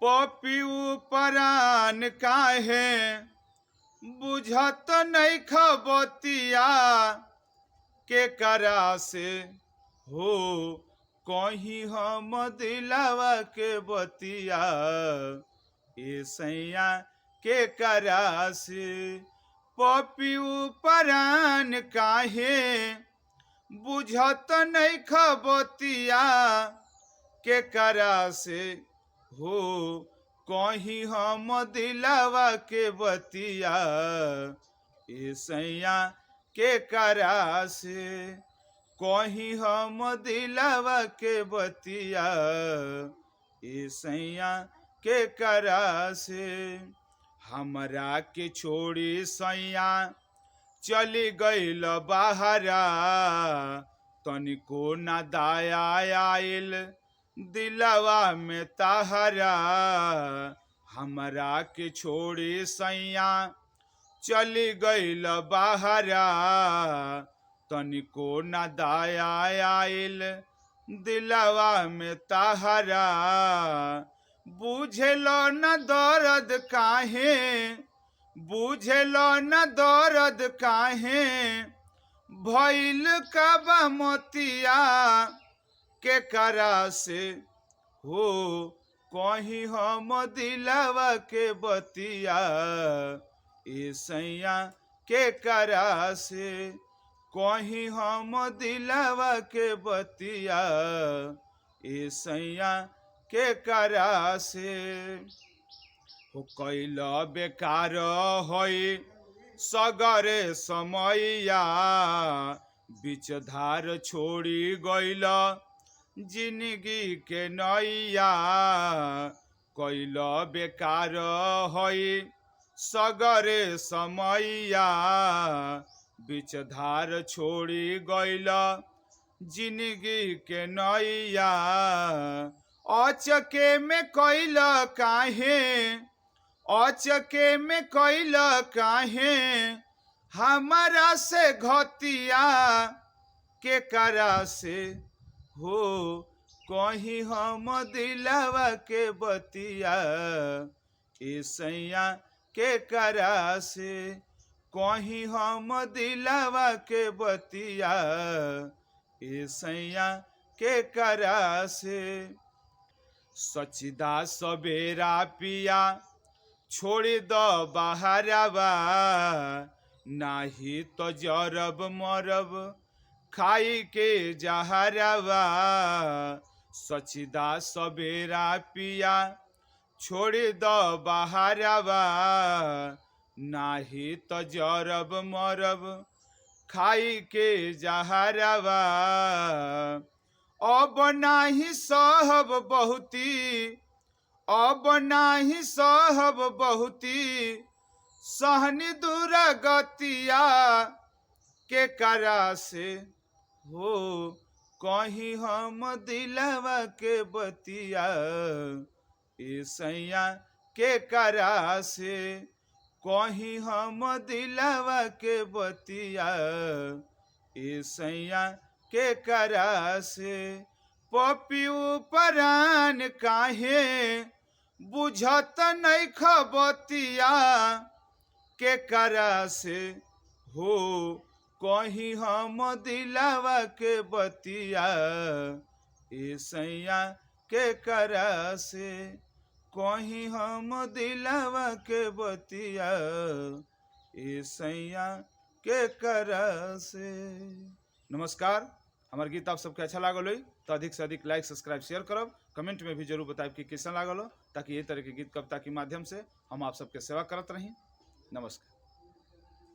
पपियू परान काहे बुझत नहीं खबतिया के करा से हो कहीं हम दिलावा के बतिया ए सैया के करा से पपियू परान काहे बुझत नहीं खबतिया के करा से हो कहीं हम दिलावा के बतिया ए सैया के करा से कहीं हम दिलावा के बतिया ए सैया के करा से हमरा के छोड़ी सैया चली गईल बाहरा तनिको ना दाया आइल दिलवा में ताहरा हमरा के छोड़ी सैया चली गईल बाहरा तनिको ना दाया आइल दिलवा में ताहरा बुझलो न दर्द काहे बुझलो न दर्द काहे भइल कब मोतिया के करा से हो कहीं हम दिलावा के बतिया ए सैया के करा से कहीं हम दिलावा के बतिया ए सैया के करा से हो कैल बेकार होई सगरे समैया बीच धार छोड़ी गईल जिंदगी के नैया कैल बेकार होई सगरे समैया बीच धार छोड़ी गईल जिंदगी के नैया अचके में कैल काहे अचके में कैल काहे हमारा से घतिया के करा से हो कहीं हम दिलावा के बतिया ए सैया के करा से कहीं हम दिलावा के बतिया ए सैया के करा से सचिदा सबेरा पिया छोड़ दो बाहरवा नाही तो जरब मरब खाई के जहरवा सचिदा सबेरा पिया छोड़ दो बाहरवा नाही तो जरब मरब खाई के जहरवा अब नाही सहब बहुती अब नाही सहब बहुती सहनी दूर गतिया के करा से हो कहीं हम दिलवा के बतिया ए सैया के करा से कहीं हम दिलवा के बतिया ए सैया के करा से पपियू परान काहे बुझत नहीं खबतिया के करा से हो कहीं हम दिलावा के बतिया ए सैया के करा से कहीं हम दिलावा के बतिया ए सैया के करा से। नमस्कार, हमार गीत आप सबके अच्छा लागल हो तो अधिक से अधिक लाइक सब्सक्राइब शेयर करब, कमेंट में भी जरूर बताएं कि कैसा लागल हो, ताकि ये तरह के गीत कविता के माध्यम से हम आप सबके सेवा करत रही। नमस्कार।